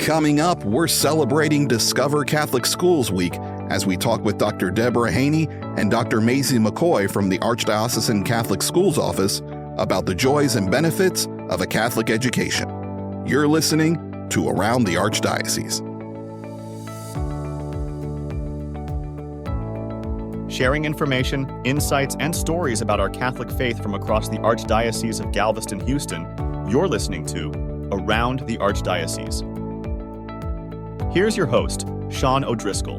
Coming up, we're celebrating Discover Catholic Schools Week as we talk with Dr. Debra Haney and Dr. Mazie McCoy from the Archdiocesan Catholic Schools Office about the joys and benefits of a Catholic education. You're listening to Around the Archdiocese. Sharing information, insights, and stories about our Catholic faith from across the Archdiocese of Galveston-Houston, you're listening to Around the Archdiocese. Here's your host, Sean O'Driscoll.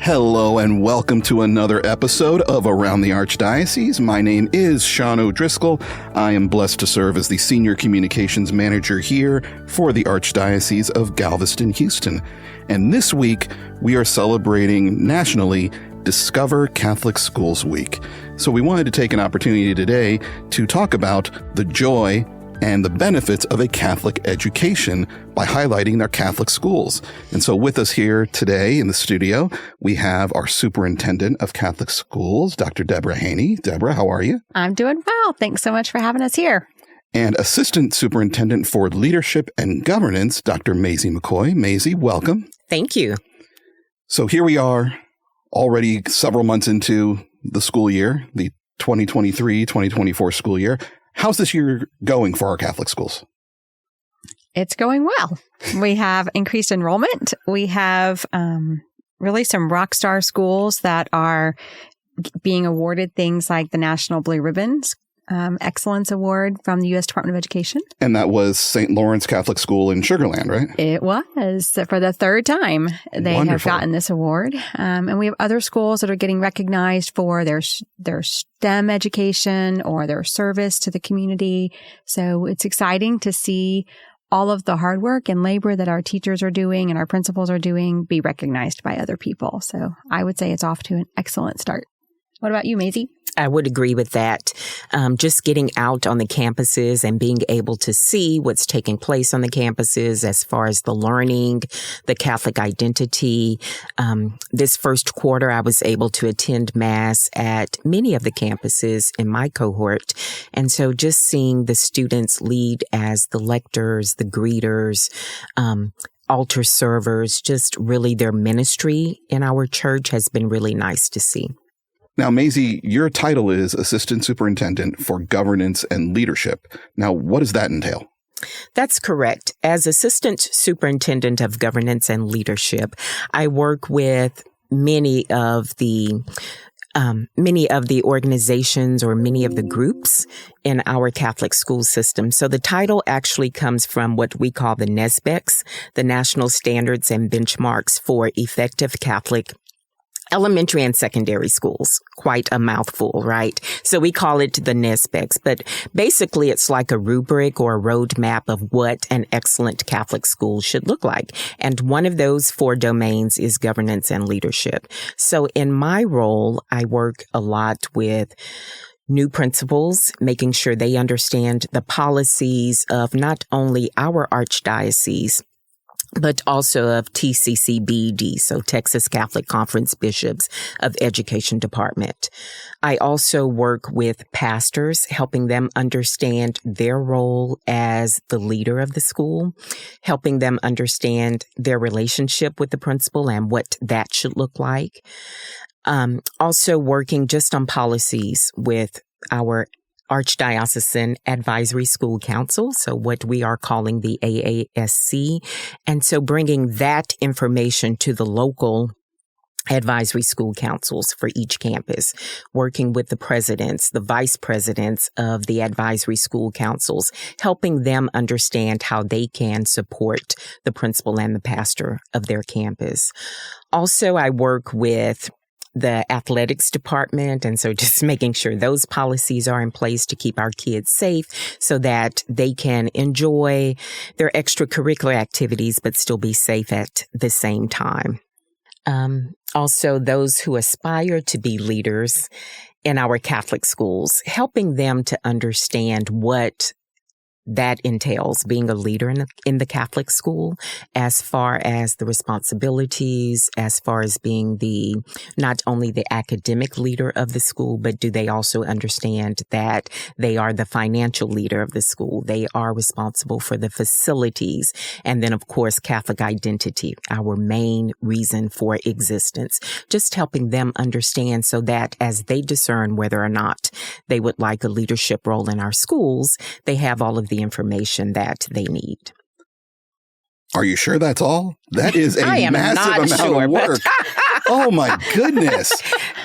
Hello and welcome to another episode of Around the Archdiocese. My name is Sean O'Driscoll. I am blessed to serve as the Senior Communications Manager here for the Archdiocese of Galveston-Houston. And this week, we are celebrating nationally Discover Catholic Schools Week. So we wanted to take an opportunity today to talk about the joy and the benefits of a Catholic education by highlighting their Catholic schools. And so with us here today in the studio, we have our Superintendent of Catholic Schools, Dr. Debra Haney. Debra, how are you? I'm doing well. Thanks so much for having us here. And Assistant Superintendent for Leadership and Governance, Dr. Mazie McCoy. Mazie, welcome. Thank you. So here we are, already several months into the school year, the 2023-2024 school year. How's this year going for our Catholic schools? It's going well. We have increased enrollment. We have really some rock star schools that are being awarded things like the National Blue Ribbons Excellence Award from the U.S. Department of Education. And that was St. Lawrence Catholic School in Sugar Land, right? It was. For the third time, they Wonderful. have gotten this award. And we have other schools that are getting recognized for their STEM education or their service to the community. So it's exciting to see all of the hard work and labor that our teachers are doing and our principals are doing be recognized by other people. So I would say it's off to an excellent start. What about you, Mazie? I would agree with that. Just getting out on the campuses and being able to see what's taking place on the campuses as far as the learning, the Catholic identity. This first quarter, I was able to attend Mass at many of the campuses in my cohort. And so just seeing the students lead as the lectors, the greeters, altar servers, just really their ministry in our church has been really nice to see. Now, Mazie, your title is Assistant Superintendent for Governance and Leadership. Now, what does that entail? That's correct. As Assistant Superintendent of Governance and Leadership, I work with many of the organizations or many of the groups in our Catholic school system. So the title actually comes from what we call the NSBECs, the National Standards and Benchmarks for Effective Catholic Elementary and secondary schools. Quite a mouthful, right? So we call it the NSBECs, but basically it's like a rubric or a roadmap of what an excellent Catholic school should look like. And one of those 4 domains is governance and leadership. So in my role, I work a lot with new principals, making sure they understand the policies of not only our archdiocese, but also of TCCBD, so Texas Catholic Conference Bishops of Education Department. I also work with pastors, helping them understand their role as the leader of the school, helping them understand their relationship with the principal and what that should look like. Also working just on policies with our Archdiocesan Advisory School Council, so what we are calling the AASC. And so bringing that information to the local advisory school councils for each campus, working with the presidents, the vice presidents of the advisory school councils, helping them understand how they can support the principal and the pastor of their campus. Also, I work with the athletics department. And so just making sure those policies are in place to keep our kids safe so that they can enjoy their extracurricular activities, but still be safe at the same time. Also, those who aspire to be leaders in our Catholic schools, helping them to understand what that entails being a leader in the Catholic school, as far as the responsibilities, as far as being not only the academic leader of the school, but do they also understand that they are the financial leader of the school? They are responsible for the facilities. And then, of course, Catholic identity, our main reason for existence. Just helping them understand so that as they discern whether or not they would like a leadership role in our schools, they have all of the information that they need. Are you sure that's all? That is a massive amount of work. Oh, my goodness.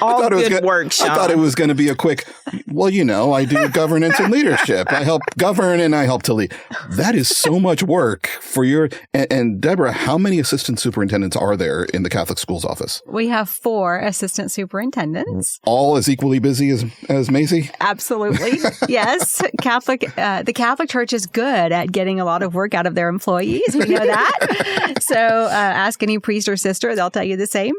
All good work, Sean. I thought it was going to be a quick, well, I do governance and leadership. I help govern and I help to lead. That is so much work for and Deborah, how many assistant superintendents are there in the Catholic Schools Office? We have 4 assistant superintendents. All as equally busy as Mazie? Absolutely. Yes. The Catholic Church is good at getting a lot of work out of their employees. We know that. So ask any priest or sister, they'll tell you the same.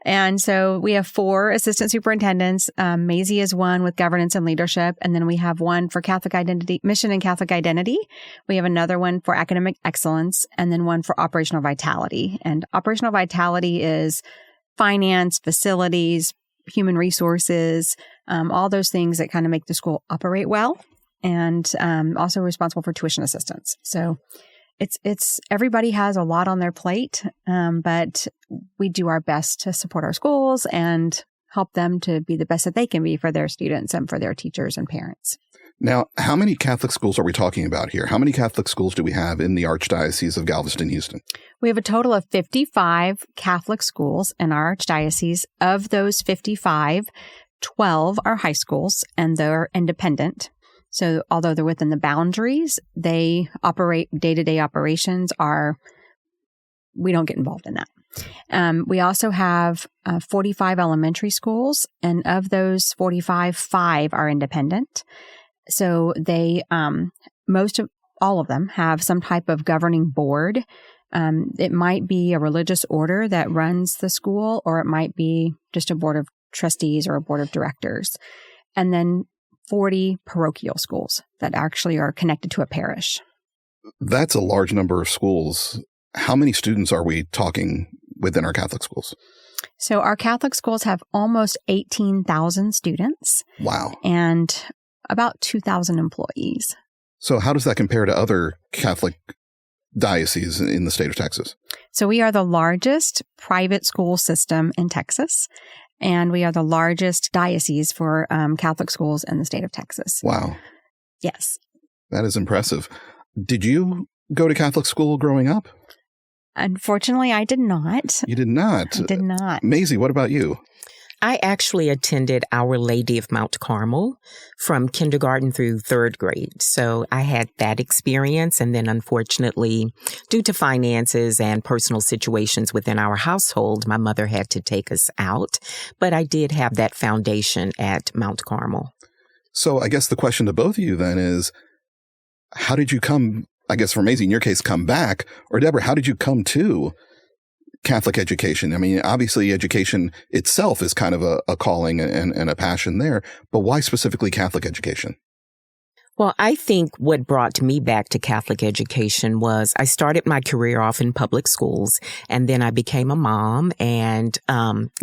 And so we have 4 assistant superintendents. Mazie is one with governance and leadership. And then we have one for Catholic identity, mission and Catholic identity. We have another one for academic excellence, and then one for operational vitality. And operational vitality is finance, facilities, human resources, all those things that kind of make the school operate well, and also responsible for tuition assistance. So it's everybody has a lot on their plate, but we do our best to support our schools and help them to be the best that they can be for their students and for their teachers and parents. Now, how many Catholic schools are we talking about here? How many Catholic schools do we have in the Archdiocese of Galveston-Houston? We have a total of 55 Catholic schools in our Archdiocese. Of those 55, 12 are high schools, and they're independent. So although they're within the boundaries, they operate day-to-day operations we don't get involved in that. We also have 45 elementary schools, and of those 45, 5 are independent. So they, all of them have some type of governing board. It might be a religious order that runs the school, or it might be just a board of trustees or a board of directors. And then 40 parochial schools that actually are connected to a parish. That's a large number of schools. How many students are we talking within our Catholic schools? So our Catholic schools have almost 18,000 students. Wow. And about 2,000 employees. So how does that compare to other Catholic dioceses in the state of Texas? So we are the largest private school system in Texas, and we are the largest diocese for Catholic schools in the state of Texas. Wow. Yes. That is impressive. Did you go to Catholic school growing up? Unfortunately, I did not. You did not? I did not. Mazie, what about you? I actually attended Our Lady of Mount Carmel from kindergarten through 3rd grade. So I had that experience. And then unfortunately, due to finances and personal situations within our household, my mother had to take us out. But I did have that foundation at Mount Carmel. So I guess the question to both of you then is, how did you come, I guess for Mazie, in your case, come back? Or Deborah, how did you come to Catholic education? I mean, obviously education itself is kind of a calling and a passion there, but why specifically Catholic education? Well, I think what brought me back to Catholic education was I started my career off in public schools, and then I became a mom, and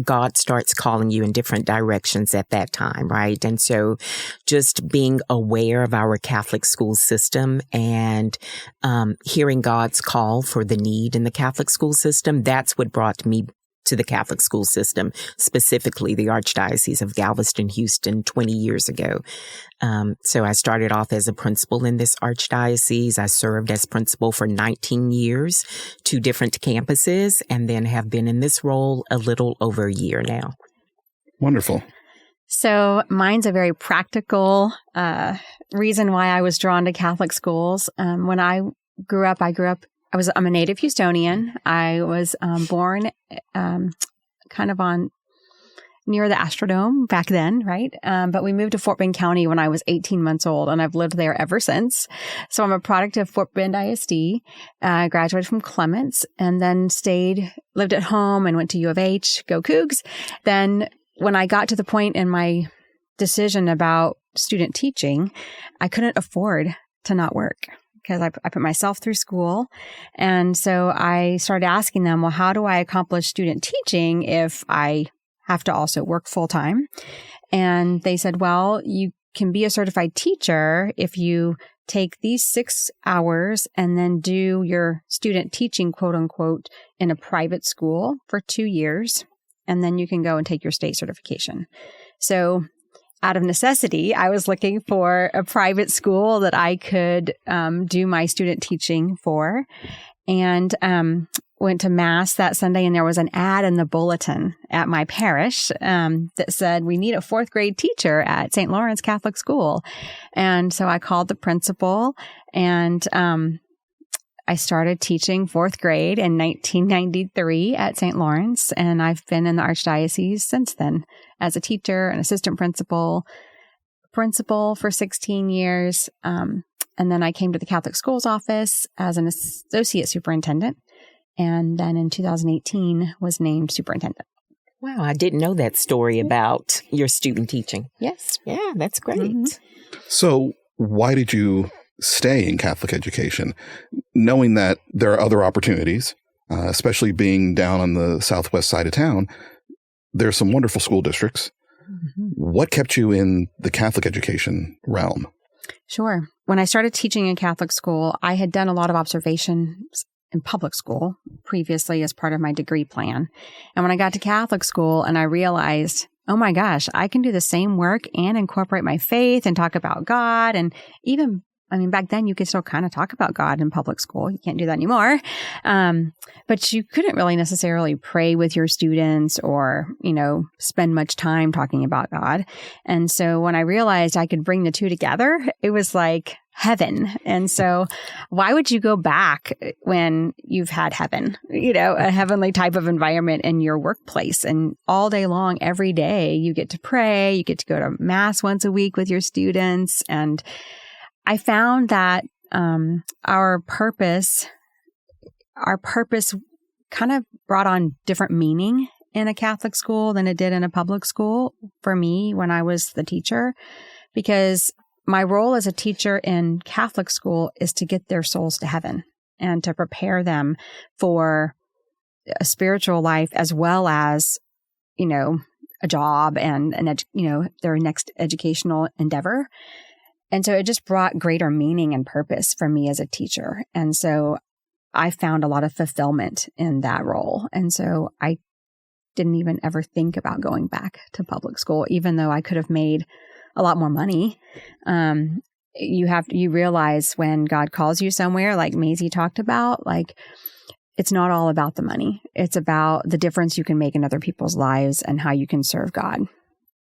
God starts calling you in different directions at that time, right? And so just being aware of our Catholic school system and hearing God's call for the need in the Catholic school system, that's what brought me to the Catholic school system, specifically the Archdiocese of Galveston-Houston 20 years ago. So I started off as a principal in this Archdiocese. I served as principal for 19 years, 2 different campuses, and then have been in this role a little over a year now. Wonderful. So mine's a very practical reason why I was drawn to Catholic schools. When I grew up, I'm a native Houstonian. I was born kind of near the Astrodome back then, right? But we moved to Fort Bend County when I was 18 months old, and I've lived there ever since. So I'm a product of Fort Bend ISD, graduated from Clements, and then lived at home and went to U of H, go Cougs. Then when I got to the point in my decision about student teaching, I couldn't afford to not work. because I put myself through school. And so I started asking them, well, how do I accomplish student teaching if I have to also work full time? And they said, well, you can be a certified teacher if you take these 6 hours and then do your student teaching, quote unquote, in a private school for 2 years. And then you can go and take your state certification. So out of necessity, I was looking for a private school that I could do my student teaching for, and went to Mass that Sunday, and there was an ad in the bulletin at my parish that said, we need a 4th grade teacher at St. Lawrence Catholic School. And so I called the principal, and I started teaching 4th grade in 1993 at St. Lawrence, and I've been in the Archdiocese since then as a teacher, an assistant principal for 16 years. And then I came to the Catholic Schools Office as an associate superintendent, and then in 2018 was named superintendent. Wow, I didn't know that story about your student teaching. Yes. Yeah, that's great. Mm-hmm. So why did you stay in Catholic education, knowing that there are other opportunities, especially being down on the southwest side of town? There's some wonderful school districts. Mm-hmm. What kept you in the Catholic education realm? Sure. When I started teaching in Catholic school, I had done a lot of observations in public school previously as part of my degree plan. And when I got to Catholic school and I realized, oh my gosh, I can do the same work and incorporate my faith and talk about God. And even, back then you could still kind of talk about God in public school. You can't do that anymore. But you couldn't really necessarily pray with your students or, spend much time talking about God. And so when I realized I could bring the two together, it was like heaven. And so why would you go back when you've had heaven, a heavenly type of environment in your workplace? And all day long, every day, you get to pray, you get to go to Mass once a week with your students. And I found that our purpose kind of brought on different meaning in a Catholic school than it did in a public school for me when I was the teacher, because my role as a teacher in Catholic school is to get their souls to heaven and to prepare them for a spiritual life as well as, a job and their next educational endeavor. And so it just brought greater meaning and purpose for me as a teacher. And so I found a lot of fulfillment in that role. And so I didn't even ever think about going back to public school, even though I could have made a lot more money. You realize when God calls you somewhere, like Mazie talked about, like it's not all about the money. It's about the difference you can make in other people's lives and how you can serve God.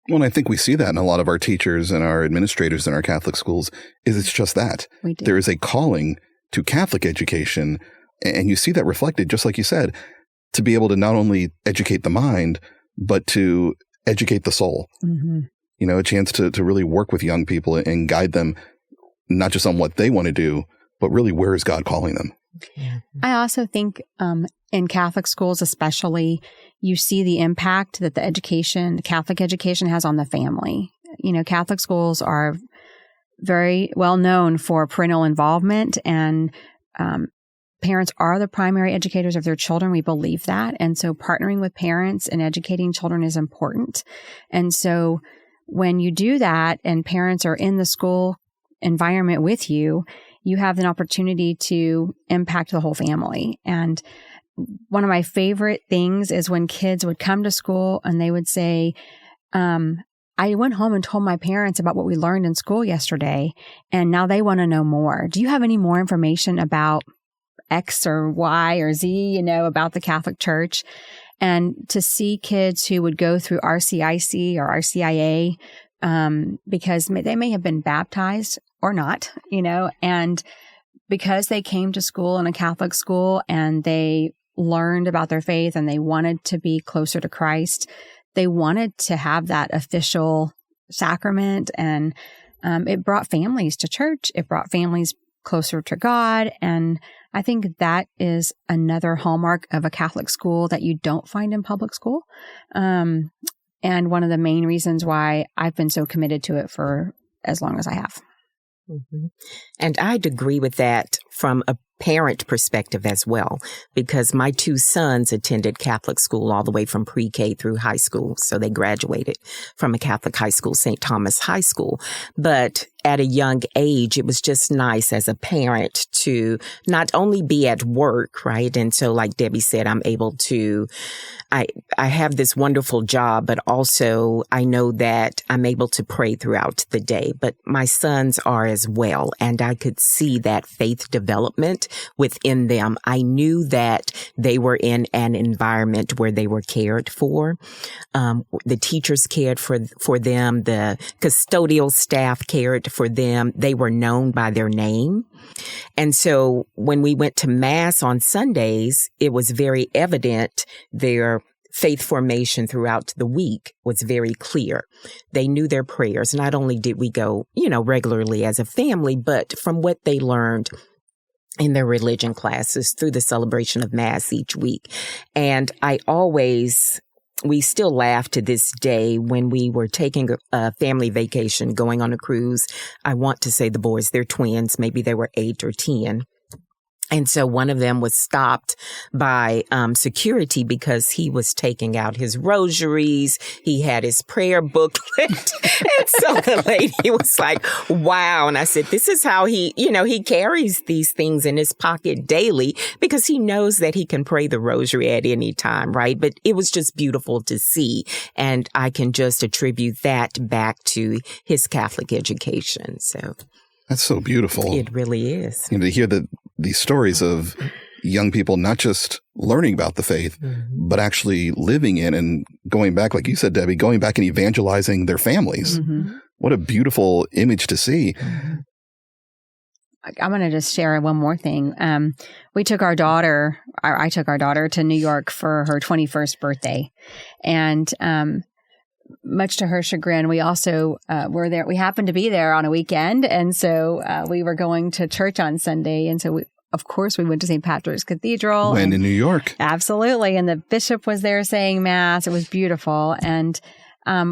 Well, and I think we see that in a lot of our teachers and our administrators in our Catholic schools, is it's just that. We do. There is a calling to Catholic education, and you see that reflected, just like you said, to be able to not only educate the mind, but to educate the soul. Mm-hmm. A chance to really work with young people and guide them, not just on what they want to do, but really where is God calling them? I also think in Catholic schools especially, you see the impact that the Catholic education has on the family. Catholic schools are very well known for parental involvement, and parents are the primary educators of their children. We believe that. And so partnering with parents and educating children is important. And so when you do that and parents are in the school environment with you, you have an opportunity to impact the whole family. And one of my favorite things is when kids would come to school and they would say, I went home and told my parents about what we learned in school yesterday, and now they want to know more. Do you have any more information about X or Y or Z, about the Catholic Church? And to see kids who would go through RCIC or RCIA, because they may have been baptized or not, and because they came to school in a Catholic school and they learned about their faith and they wanted to be closer to Christ, they wanted to have that official sacrament. And it brought families to church. It brought families closer to God. And I think that is another hallmark of a Catholic school that you don't find in public school. And one of the main reasons why I've been so committed to it for as long as I have. Mm-hmm. And I'd agree with that from a parent perspective as well, because my two sons attended Catholic school all the way from pre-K through high school. So they graduated from a Catholic high school, St. Thomas High School. But at a young age, it was just nice as a parent to not only be at work, right? And so like Debbie said, I'm able to, I have this wonderful job, but also I know that I'm able to pray throughout the day. But my sons are as well. And I could see that faith development within them. I knew that they were in an environment where they were cared for. The teachers cared for them. The custodial staff cared for them. They were known by their name. And so when we went to Mass on Sundays, it was very evident their faith formation throughout the week was very clear. They knew their prayers. Not only did we go, regularly as a family, but from what they learned in their religion classes through the celebration of Mass each week. And we still laugh to this day when we were taking a family vacation, going on a cruise. I want to say the boys, they're twins. Maybe they were 8 or 10. And so one of them was stopped by security because he was taking out his rosaries. He had his prayer booklet. And so the lady was like, wow. And I said, this is how he carries these things in his pocket daily because he knows that he can pray the rosary at any time, right? But it was just beautiful to see. And I can just attribute that back to his Catholic education. So that's so beautiful. It really is. To hear these stories of young people not just learning about the faith, mm-hmm. but actually living in and going back, like you said, Debbie, going back and evangelizing their families. Mm-hmm. What a beautiful image to see. Mm-hmm. I'm going to just share one more thing. I took our daughter to New York for her 21st birthday. And much to her chagrin, we also were there. We happened to be there on a weekend. And so we were going to church on Sunday. And so of course, we went to St. Patrick's Cathedral. When in New York. Absolutely. And the bishop was there saying Mass. It was beautiful. And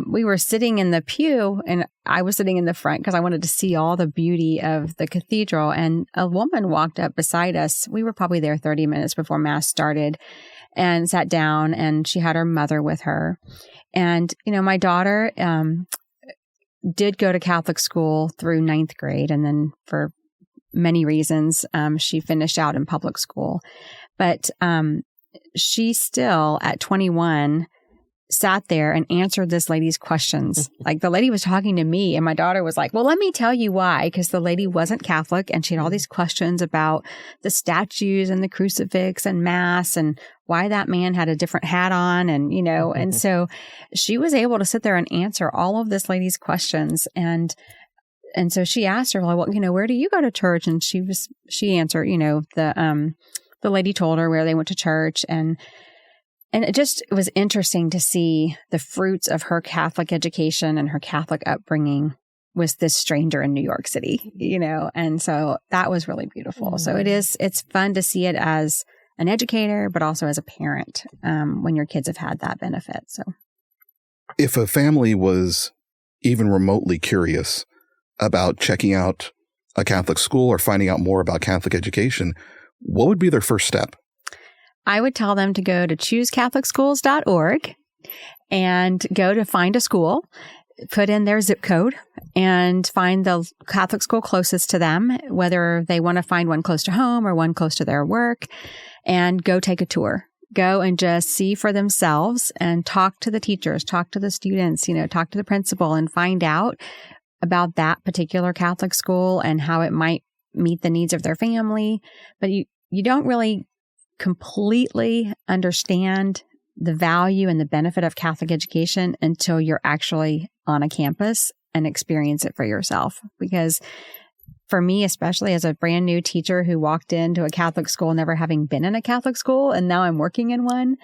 we were sitting in the pew, and I was sitting in the front because I wanted to see all the beauty of the cathedral. And a woman walked up beside us. We were probably there 30 minutes before Mass started and sat down, and she had her mother with her. And, my daughter did go to Catholic school through 9th grade, and then for many reasons, she finished out in public school. But she still, at 21, sat there and answered this lady's questions. Like, the lady was talking to me, and my daughter was like, well, let me tell you why, because the lady wasn't Catholic, and she had all these questions about the statues and the crucifix and Mass and why that man had a different hat on, and, and so she was able to sit there and answer all of this lady's questions. And so she asked her, well, where do you go to church? And she answered, the lady told her where they went to church, and it was interesting to see the fruits of her Catholic education and her Catholic upbringing was this stranger in New York City, and so that was really beautiful. Mm-hmm. So it's fun to see it as an educator, but also as a parent, when your kids have had that benefit. So if a family was even remotely curious about checking out a Catholic school or finding out more about Catholic education, what would be their first step? I would tell them to go to choosecatholicschools.org and go to find a school, put in their zip code, and find the Catholic school closest to them, whether they want to find one close to home or one close to their work, and go take a tour. Go and just see for themselves and talk to the teachers, talk to the students, talk to the principal, and find out about that particular Catholic school and how it might meet the needs of their family. But you don't really completely understand the value and the benefit of Catholic education until you're actually on a campus and experience it for yourself. Because for me, especially as a brand new teacher who walked into a Catholic school, never having been in a Catholic school, and now I'm working in one,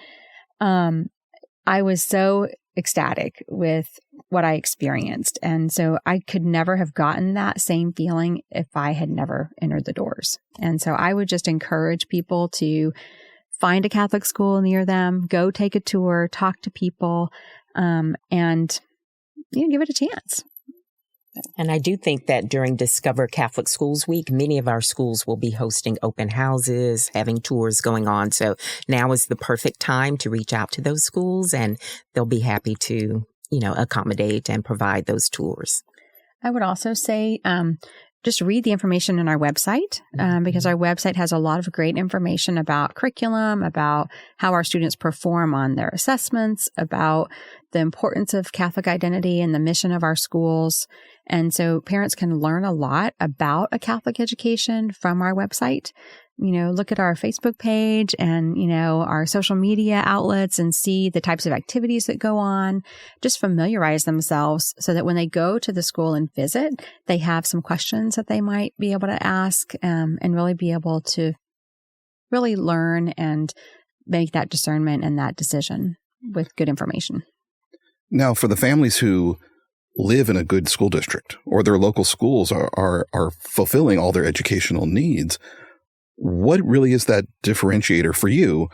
I was so ecstatic with what I experienced. And so I could never have gotten that same feeling if I had never entered the doors. And so I would just encourage people to find a Catholic school near them, go take a tour, talk to people, and give it a chance. And I do think that during Discover Catholic Schools Week, many of our schools will be hosting open houses, having tours going on. So now is the perfect time to reach out to those schools, and they'll be happy to, accommodate and provide those tours. I would also say, just read the information on our website, because our website has a lot of great information about curriculum, about how our students perform on their assessments, about the importance of Catholic identity and the mission of our schools. And so parents can learn a lot about a Catholic education from our website. Look at our Facebook page and, our social media outlets and see the types of activities that go on. Just familiarize themselves so that when they go to the school and visit, they have some questions that they might be able to ask, and really be able to really learn and make that discernment and that decision with good information. Now, for the families who live in a good school district or their local schools are fulfilling all their educational needs, what really is that differentiator for you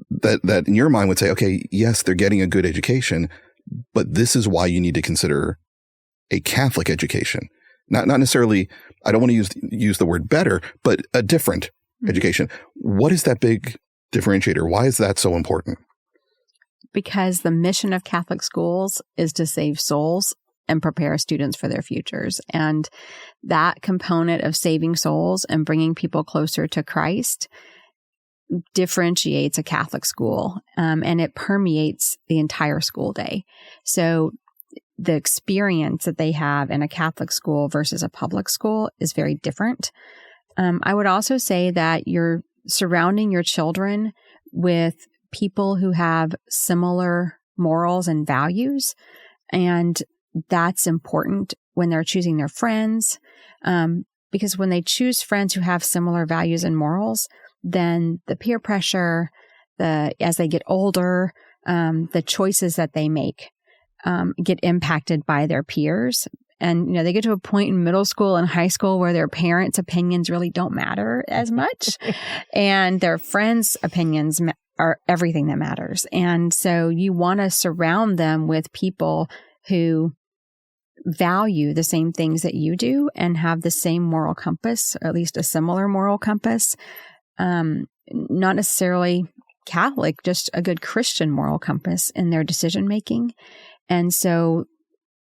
that in your mind would say, okay, yes, they're getting a good education, but this is why you need to consider a Catholic education? Not necessarily, I don't want to use the word better, but a different education. What is that big differentiator? Why is that so important? Because the mission of Catholic schools is to save souls and prepare students for their futures. And that component of saving souls and bringing people closer to Christ differentiates a Catholic school, and it permeates the entire school day. So the experience that they have in a Catholic school versus a public school is very different. I would also say that you're surrounding your children with people who have similar morals and values, and that's important when they're choosing their friends, because when they choose friends who have similar values and morals, then the peer pressure, as they get older, the choices that they make get impacted by their peers. And, they get to a point in middle school and high school where their parents' opinions really don't matter as much. And their friends' opinions are everything that matters. And so you want to surround them with people who value the same things that you do and have the same moral compass, or at least a similar moral compass. Not necessarily Catholic, just a good Christian moral compass in their decision making. And so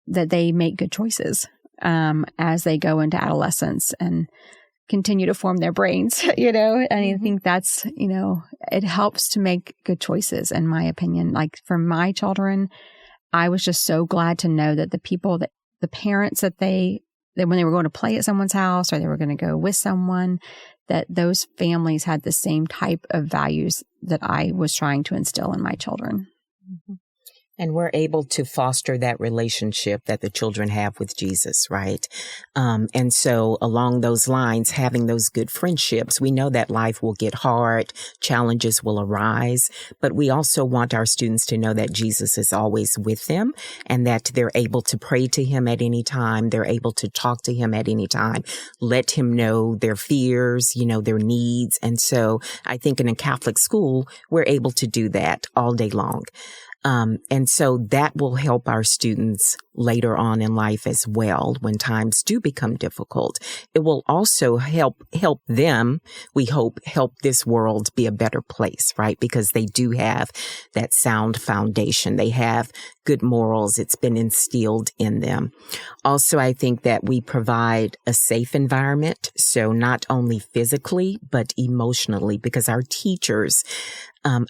that they make good choices as they go into adolescence and continue to form their brains, and I think that's, it helps to make good choices, in my opinion. Like for my children, I was just so glad to know that the parents that when they were going to play at someone's house or they were going to go with someone, that those families had the same type of values that I was trying to instill in my children. Mm-hmm. And we're able to foster that relationship that the children have with Jesus, right? And so along those lines, having those good friendships, we know that life will get hard, challenges will arise, but we also want our students to know that Jesus is always with them and that they're able to pray to him at any time. They're able to talk to him at any time, let him know their fears, their needs. And so I think in a Catholic school, we're able to do that all day long. And so that will help our students later on in life as well when times do become difficult. It will also help them, we hope, help this world be a better place, right? Because they do have that sound foundation. They have good morals. It's been instilled in them. Also, I think that we provide a safe environment. So not only physically, but emotionally, because our teachers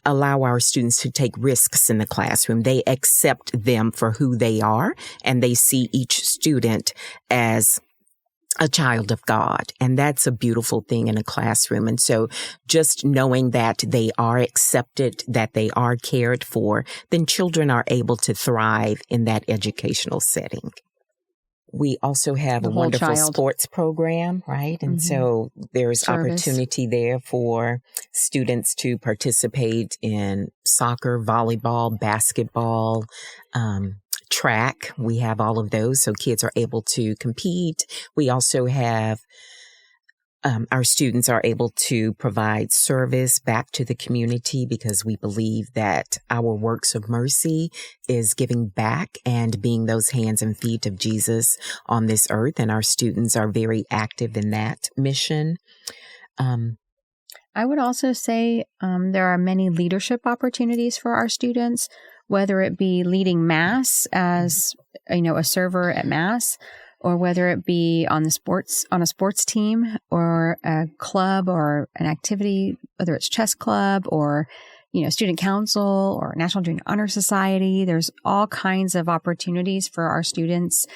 allow our students to take risks in the classroom. They accept them for who they are, and they see each student as a child of God. And that's a beautiful thing in a classroom. And so just knowing that they are accepted, that they are cared for, then children are able to thrive in that educational setting. We also have a wonderful sports program, right? And so there's opportunity there for students to participate in soccer, volleyball, basketball, track. We have all of those, so kids are able to compete. We also have our students are able to provide service back to the community because we believe that our works of mercy is giving back and being those hands and feet of Jesus on this earth. And our students are very active in that mission. I would also say there are many leadership opportunities for our students, whether it be leading Mass as, a server at Mass, or whether it be on a sports team or a club or an activity, whether it's chess club or, student council or National Junior Honor Society. There's all kinds of opportunities for our students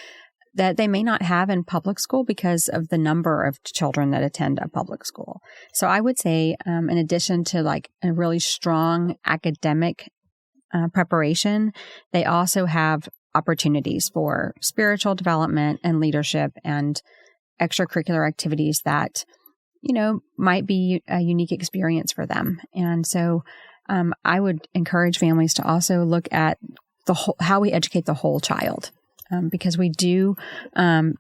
that they may not have in public school because of the number of children that attend a public school. So I would say, in addition to like a really strong academic preparation, they also have opportunities for spiritual development and leadership and extracurricular activities that, might be a unique experience for them. And so I would encourage families to also look at how we educate the whole child. Because we do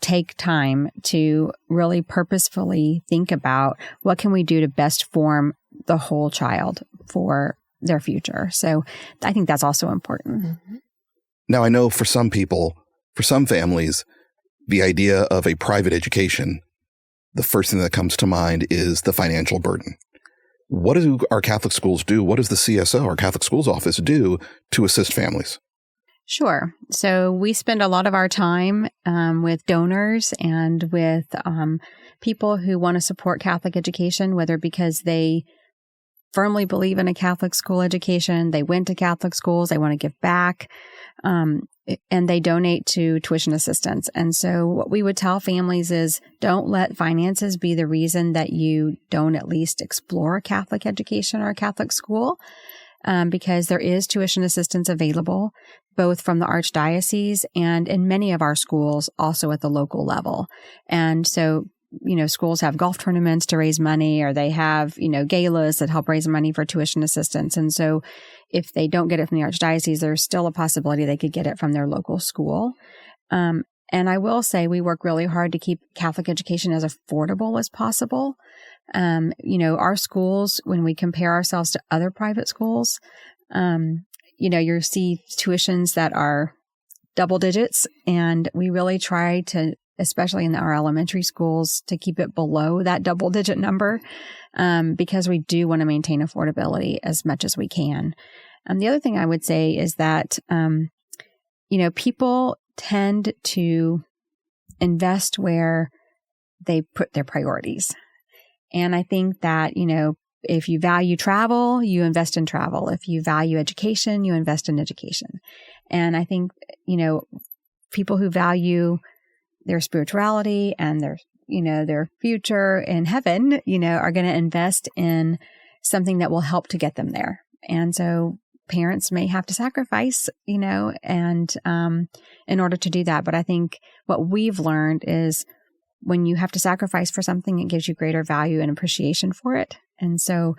take time to really purposefully think about what can we do to best form the whole child for their future. So I think that's also important. Mm-hmm. Now, I know for some people, for some families, the idea of a private education, the first thing that comes to mind is the financial burden. What do our Catholic schools do? What does the CSO, our Catholic Schools Office, do to assist families? Sure. So we spend a lot of our time with donors and with people who want to support Catholic education, whether because they firmly believe in a Catholic school education, they went to Catholic schools, they want to give back, and they donate to tuition assistance. And so what we would tell families is don't let finances be the reason that you don't at least explore a Catholic education or a Catholic school. Because there is tuition assistance available, both from the Archdiocese and in many of our schools, also at the local level. And so, schools have golf tournaments to raise money, or they have, galas that help raise money for tuition assistance. And so if they don't get it from the Archdiocese, there's still a possibility they could get it from their local school. And I will say we work really hard to keep Catholic education as affordable as possible. Our schools, when we compare ourselves to other private schools, you see tuitions that are double digits, and we really try to, especially in our elementary schools, to keep it below that double digit number, because we do want to maintain affordability as much as we can. The other thing I would say is that, people tend to invest where they put their priorities. And I think that, if you value travel, you invest in travel. If you value education, you invest in education. And I think, people who value their spirituality and their future in heaven, are going to invest in something that will help to get them there. And so parents may have to sacrifice, and in order to do that. But I think what we've learned is when you have to sacrifice for something, it gives you greater value and appreciation for it. And so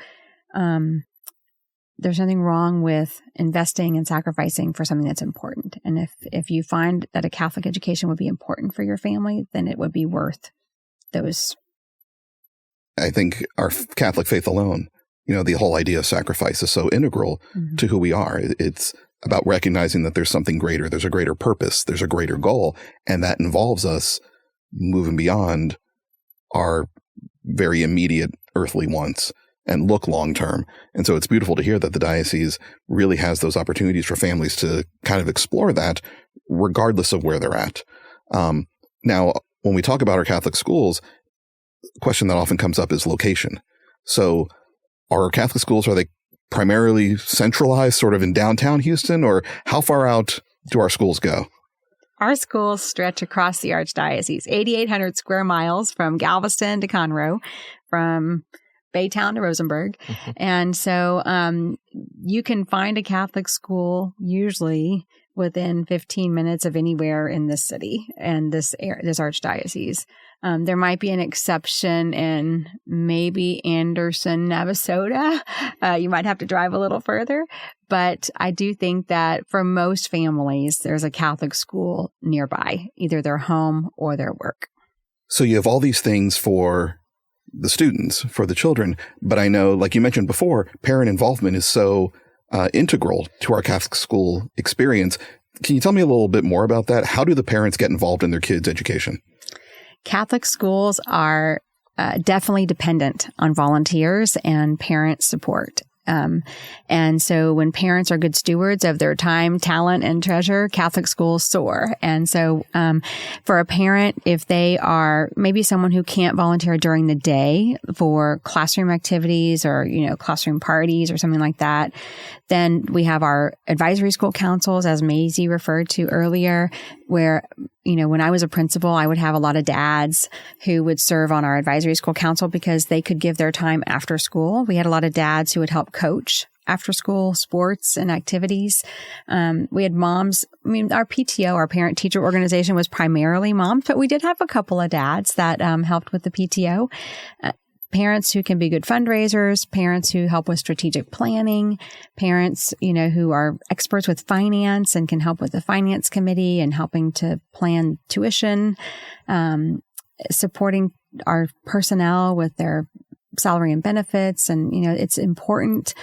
there's nothing wrong with investing and sacrificing for something that's important. And if you find that a Catholic education would be important for your family, then it would be worth those. I think our Catholic faith alone, the whole idea of sacrifice is so integral to who we are. It's about recognizing that there's something greater, there's a greater purpose, there's a greater goal, and that involves us moving beyond our very immediate earthly wants and look long term. And so it's beautiful to hear that the diocese really has those opportunities for families to kind of explore that regardless of where they're at. Now, when we talk about our Catholic schools, the question that often comes up is location. So are Catholic schools, are they primarily centralized sort of in downtown Houston, or how far out do our schools go? Our schools stretch across the Archdiocese, 8,800 square miles from Galveston to Conroe, from Baytown to Rosenberg. Mm-hmm. And so you can find a Catholic school usually within 15 minutes of anywhere in this city and this Archdiocese. There might be an exception in maybe Anderson, Navasota. You might have to drive a little further. But I do think that for most families, there's a Catholic school nearby, either their home or their work. So you have all these things for the students, for the children. But I know, like you mentioned before, parent involvement is so integral to our Catholic school experience. Can you tell me a little bit more about that? How do the parents get involved in their kids' education? Catholic schools are definitely dependent on volunteers and parent support. And so when parents are good stewards of their time, talent, and treasure, Catholic schools soar. And so for a parent, if they are maybe someone who can't volunteer during the day for classroom activities or, classroom parties or something like that, then we have our advisory school councils, as Mazie referred to earlier, where, when I was a principal, I would have a lot of dads who would serve on our advisory school council because they could give their time after school. We had a lot of dads who would help coach after school sports and activities. We had moms. Our PTO, our parent teacher organization, was primarily moms, but we did have a couple of dads that helped with the PTO. Parents who can be good fundraisers, parents who help with strategic planning, parents, who are experts with finance and can help with the finance committee and helping to plan tuition, supporting our personnel with their salary and benefits. And, it's important.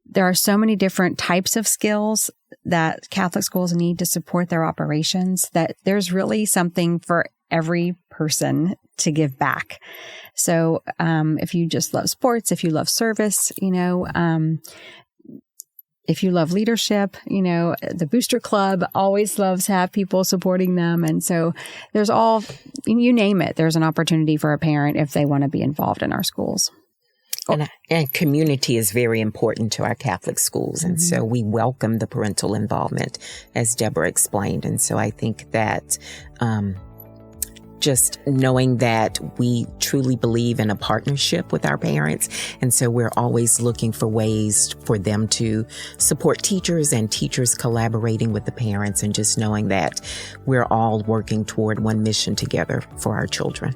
There are so many different types of skills that Catholic schools need to support their operations that there's really something for every person to give back. So if you just love sports, if you love service, if you love leadership, the Booster Club always loves to have people supporting them. And so there's you name it, there's an opportunity for a parent if they want to be involved in our schools. And community is very important to our Catholic schools. And so we welcome the parental involvement, as Debra explained. And so I think that just knowing that we truly believe in a partnership with our parents. And so we're always looking for ways for them to support teachers and teachers collaborating with the parents, and just knowing that we're all working toward one mission together for our children.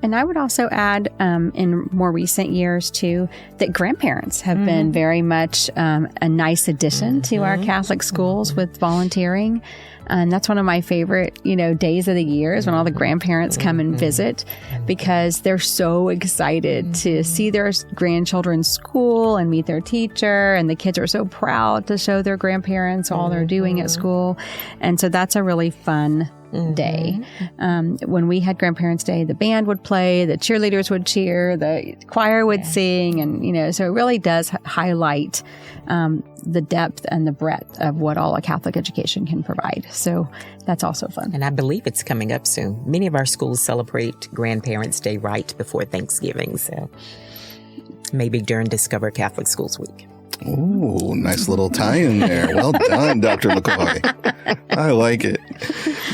And I would also add, in more recent years too, that grandparents have been very much a nice addition to our Catholic schools with volunteering. And that's one of my favorite, days of the year is when all the grandparents come and visit, because they're so excited to see their grandchildren's school and meet their teacher. And the kids are so proud to show their grandparents all they're doing at school. And so that's a really fun day. When we had Grandparents' Day, the band would play, the cheerleaders would cheer, the choir would sing, and so it really does highlight the depth and the breadth of what all a Catholic education can provide. So that's also fun. And I believe it's coming up soon. Many of our schools celebrate Grandparents' Day right before Thanksgiving, so maybe during Discover Catholic Schools Week. Ooh, nice little tie-in there. Well done, Dr. McCoy. I like it.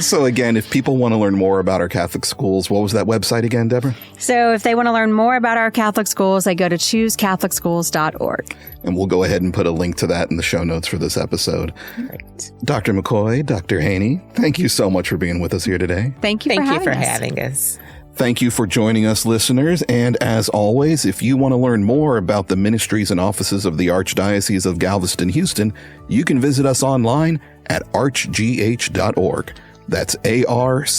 So again, if people want to learn more about our Catholic schools, what was that website again, Debra? So if they want to learn more about our Catholic schools, they go to choosecatholicschools.org. And we'll go ahead and put a link to that in the show notes for this episode. Great. Dr. McCoy, Dr. Haney, thank you so much for being with us here today. Thank you for having us. Thank you for joining us, listeners. And as always, if you want to learn more about the ministries and offices of the Archdiocese of Galveston-Houston, you can visit us online at archgh.org. That's archgh.org.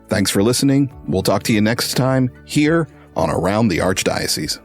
Thanks for listening. We'll talk to you next time here on Around the Archdiocese.